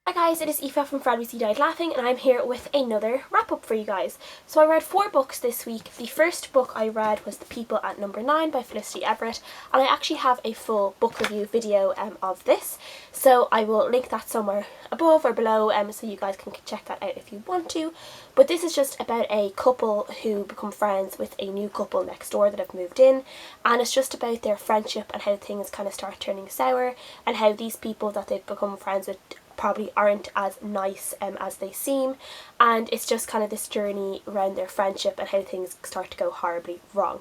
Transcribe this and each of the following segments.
Hi guys, it is Aoife from Friday We Died Laughing, and I'm here with another wrap up for you guys. So I read 4 books this week. The first book I read was The People at Number 9 by Felicity Everett, and I actually have a full book review video of this, so I will link that somewhere above or below so you guys can check that out if you want to. But this is just about a couple who become friends with a new couple next door that have moved in, and it's just about their friendship and how things kind of start turning sour, and how these people that they've become friends with probably aren't as nice as they seem, and it's just kind of this journey around their friendship and how things start to go horribly wrong.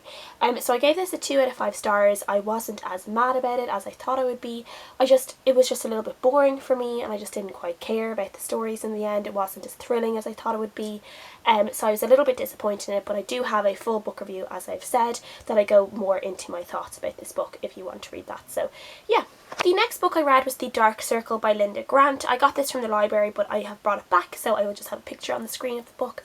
So I gave this a 2 out of 5 stars. I wasn't as mad about it as I thought I would be. It was just a little bit boring for me, and I just didn't quite care about the stories in the end. It wasn't as thrilling as I thought it would be. So I was a little bit disappointed in it, but I do have a full book review, as I've said, that I go more into my thoughts about this book if you want to read that. So yeah. The next book I read was The Dark Circle by Linda Grant. I got this from the library, but I have brought it back, so I will just have a picture on the screen of the book.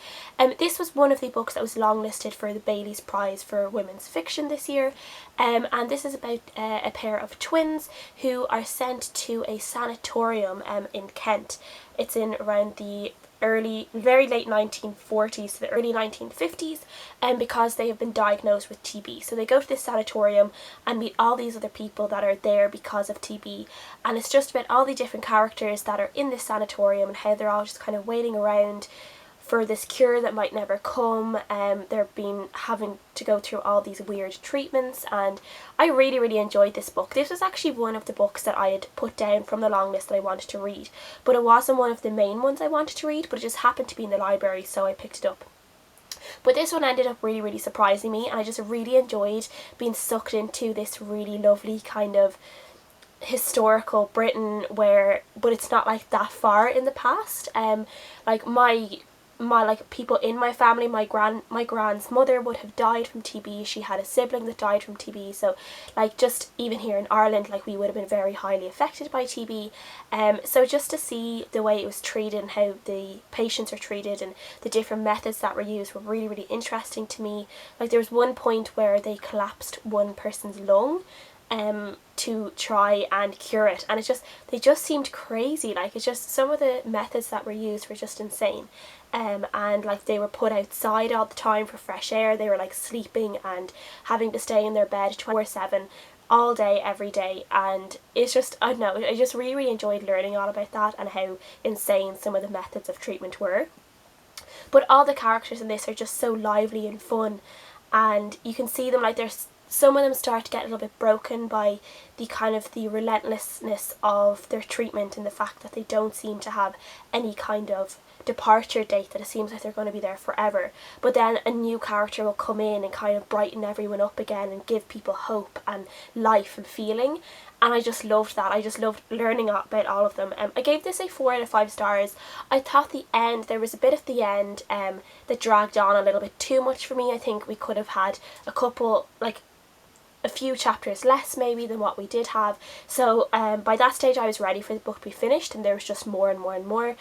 This was one of the books that was longlisted for the Bailey's Prize for Women's Fiction this year, and this is about a pair of twins who are sent to a sanatorium in Kent. It's in around the very late 1940s to the early 1950s, because they have been diagnosed with TB. So they go to this sanatorium and meet all these other people that are there because of TB, and it's just about all the different characters that are in this sanatorium and how they're all just kind of waiting around for this cure that might never come. They're having to go through all these weird treatments, and I really enjoyed this book. This was actually one of the books that I had put down from the long list that I wanted to read, but it wasn't one of the main ones I wanted to read, but it just happened to be in the library, so I picked it up. But this one ended up really surprising me, and I just really enjoyed being sucked into this really lovely kind of historical Britain but it's not like that far in the past. Like my people in my family, my grand's mother would have died from TB. She had a sibling that died from TB, so like just even here in Ireland, like we would have been very highly affected by TB. So just to see the way it was treated and how the patients are treated and the different methods that were used were really interesting to me. Like there was one point where they collapsed one person's lung to try and cure it, and they just seemed crazy. Like it's just some of the methods that were used were just insane. And like they were put outside all the time for fresh air. They were like sleeping and having to stay in their bed 24/7 all day every day, and it's just, I don't know, I just really enjoyed learning all about that and how insane some of the methods of treatment were. But all the characters in this are just so lively and fun, and you can see them, like some of them start to get a little bit broken by the relentlessness of their treatment and the fact that they don't seem to have any kind of departure date, that it seems like they're going to be there forever. But then a new character will come in and kind of brighten everyone up again and give people hope and life and feeling, and I just loved that. I just loved learning about all of them. I gave this a 4 out of 5 stars. I thought there was a bit at the end that dragged on a little bit too much for me. I think we could have had a few chapters less maybe than what we did have. So by that stage I was ready for the book to be finished, and there was just more and more.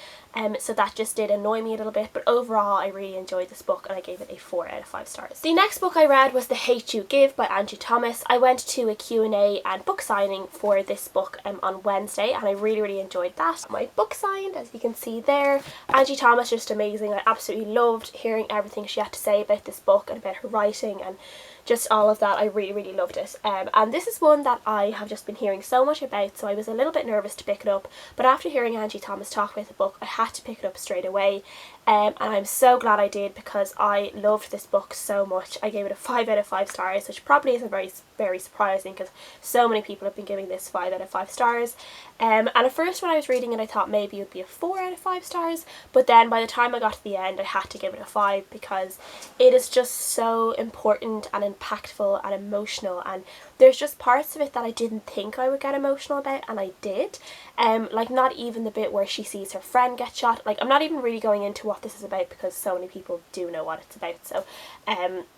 So that just did annoy me a little bit, but overall I really enjoyed this book and I gave it a 4 out of 5 stars. The next book I read was The Hate You Give by Angie Thomas. I went to a Q&A and book signing for this book on Wednesday, and I really enjoyed that. My book signed, as you can see there. Angie Thomas, just amazing. I absolutely loved hearing everything she had to say about this book and about her writing and just all of that. I really loved it. And this is one that I have just been hearing so much about, so I was a little bit nervous to pick it up, but after hearing Angie Thomas talk about the book, I had to pick it up straight away. And I'm so glad I did, because I loved this book so much. I gave it a 5 out of 5 stars, which probably isn't very surprising, because so many people have been giving this 5 out of 5 stars. And at first when I was reading it I thought maybe it would be a 4 out of 5 stars, but then by the time I got to the end I had to give it a 5, because it is just so important and impactful and emotional, and there's just parts of it that I didn't think I would get emotional about, and I did. Like not even the bit where she sees her friend get shot. Like I'm not even really going into what this is about, because so many people do know what it's about, so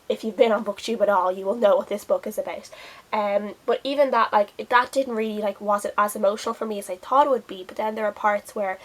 if you've been on BookTube at all you will know what this book is about. But even that, that didn't really wasn't as emotional for me as I thought it would be. But then there are parts where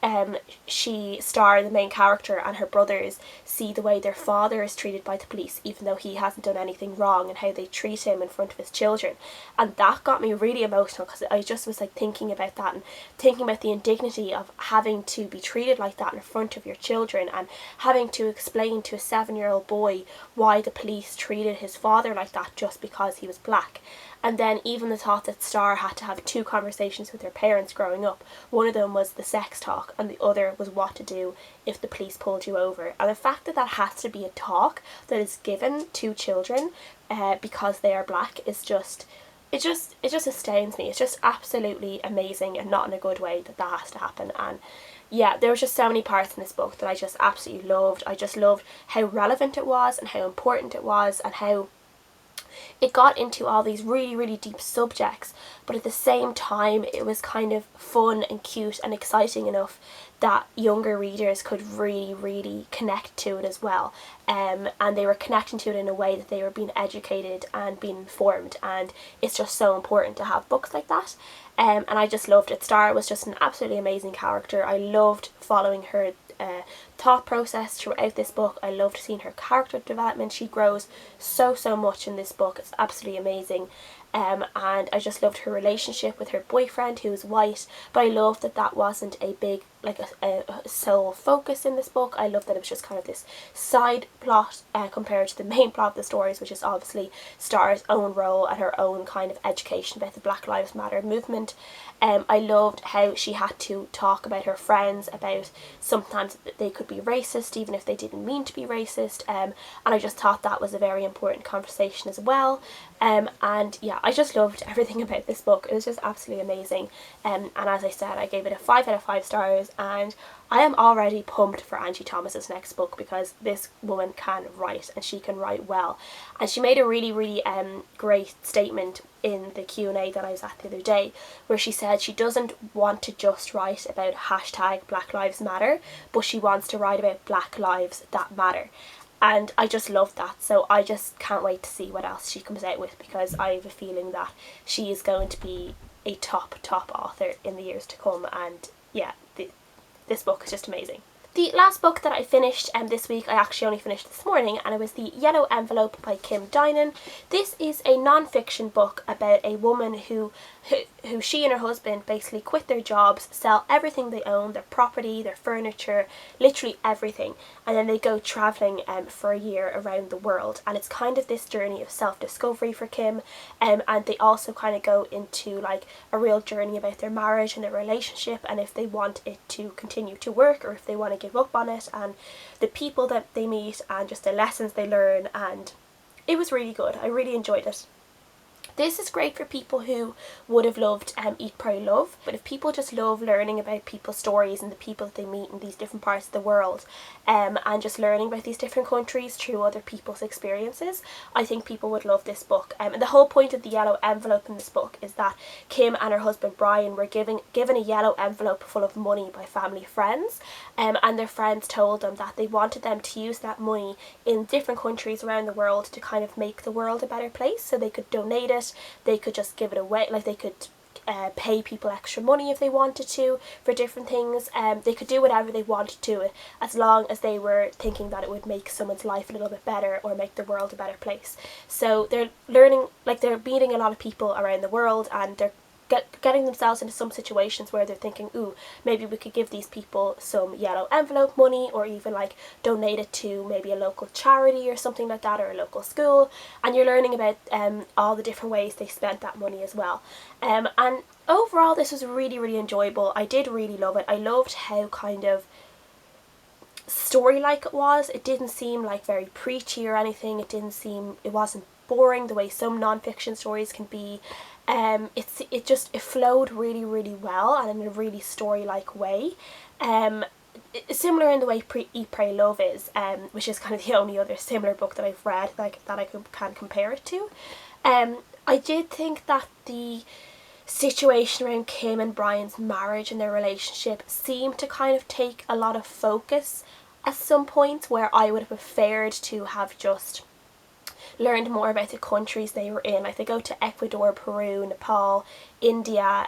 Star, the main character, and her brothers see the way their father is treated by the police, even though he hasn't done anything wrong, and how they treat him in front of his children. And that got me really emotional, because I just was like thinking about that, and thinking about the indignity of having to be treated like that in front of your children, and having to explain to a 7-year-old boy why the police treated his father like that just because he was black. And then even the thought that Star had to have 2 conversations with her parents growing up. One of them was the sex talk, and the other was what to do if the police pulled you over. And the fact that that has to be a talk that is given to children because they are black is just, it just astounds me. It's just absolutely amazing, and not in a good way, that that has to happen. And yeah, there was just so many parts in this book that I just absolutely loved. I just loved how relevant it was, and how important it was, and how it got into all these really, really deep subjects, but at the same time it was kind of fun and cute and exciting enough that younger readers could really, really connect to it as well. And they were connecting to it in a way that they were being educated and being informed, and it's just so important to have books like that. And I just loved it. Star was just an absolutely amazing character. I loved following her thought process throughout this book. I loved seeing her character development. She grows so much in this book. It's absolutely amazing. And I just loved her relationship with her boyfriend, who was white, but I loved that that wasn't a big, like a sole focus in this book. I loved that it was just kind of this side plot compared to the main plot of the stories, which is obviously Star's own role and her own kind of education about the Black Lives Matter movement. I loved how she had to talk about her friends, about sometimes they could be racist even if they didn't mean to be racist, and I just thought that was a very important conversation as well. And yeah, I just loved everything about this book. It was just absolutely amazing. And as I said, I gave it a 5 out of 5 stars, and I am already pumped for Angie Thomas's next book, because this woman can write, and she can write well. And she made a really, really great statement in the Q&A that I was at the other day, where she said she doesn't want to just write about hashtag Black Lives Matter, but she wants to write about Black lives that matter. And I just love that, so I just can't wait to see what else she comes out with, because I have a feeling that she is going to be a top author in the years to come. And yeah, this book is just amazing. The last book that I finished this week, I actually only finished this morning, and it was The Yellow Envelope by Dinan. This is a non-fiction book about a woman who she and her husband basically quit their jobs, sell everything they own, their property, their furniture, literally everything, and then they go travelling for a year around the world. And it's kind of this journey of self-discovery for Kim, and they also kind of go into like a real journey about their marriage and their relationship, and if they want it to continue to work or if they want to give up on it, and the people that they meet and just the lessons they learn. And it was really good. I really enjoyed it. This is great for people who would have loved Eat, Pray, Love, but if people just love learning about people's stories and the people that they meet in these different parts of the world, and just learning about these different countries through other people's experiences, I think people would love this book. And the whole point of the yellow envelope in this book is that Kim and her husband Brian were given a yellow envelope full of money by family friends, and their friends told them that they wanted them to use that money in different countries around the world to kind of make the world a better place. So they could donate it, they could just give it away, like they could pay people extra money if they wanted to for different things. They could do whatever they wanted to, as long as they were thinking that it would make someone's life a little bit better or make the world a better place. So they're learning, like they're meeting a lot of people around the world, and they're getting themselves into some situations where they're thinking, ooh, maybe we could give these people some yellow envelope money, or even like donate it to maybe a local charity or something like that, or a local school. And you're learning about all the different ways they spent that money as well. And overall this was really, really enjoyable. I did really love it. I loved how kind of story-like it was. It didn't seem like very preachy or anything. It wasn't boring the way some non-fiction stories can be. It flowed really, really well, and in a really story-like way. Similar in the way Eat, Pray, Love is, which is kind of the only other similar book that I've read that I can compare it to. I did think that the situation around Kim and Brian's marriage and their relationship seemed to kind of take a lot of focus at some points, where I would have preferred to have just learned more about the countries they were in. Like they go to Ecuador, Peru, Nepal, India,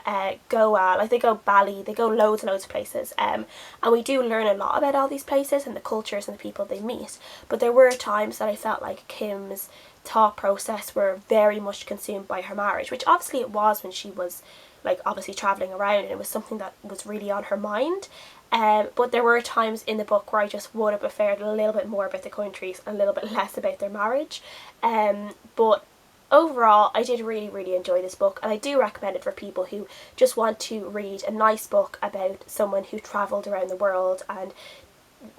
Goa, like they go Bali, they go loads and loads of places, and we do learn a lot about all these places and the cultures and the people they meet. But there were times that I felt like Kim's thought process were very much consumed by her marriage, which obviously it was when she was like obviously travelling around, and it was something that was really on her mind. But there were times in the book where I just would have preferred a little bit more about the countries and a little bit less about their marriage. But overall, I did really enjoy this book, and I do recommend it for people who just want to read a nice book about someone who travelled around the world and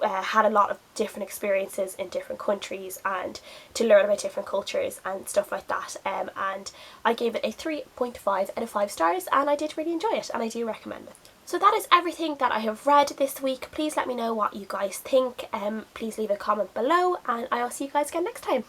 had a lot of different experiences in different countries, and to learn about different cultures and stuff like that. And I gave it a 3.5 out of 5 stars, and I did really enjoy it, and I do recommend it. So that is everything that I have read this week. Please let me know what you guys think. Please leave a comment below, and I'll see you guys again next time.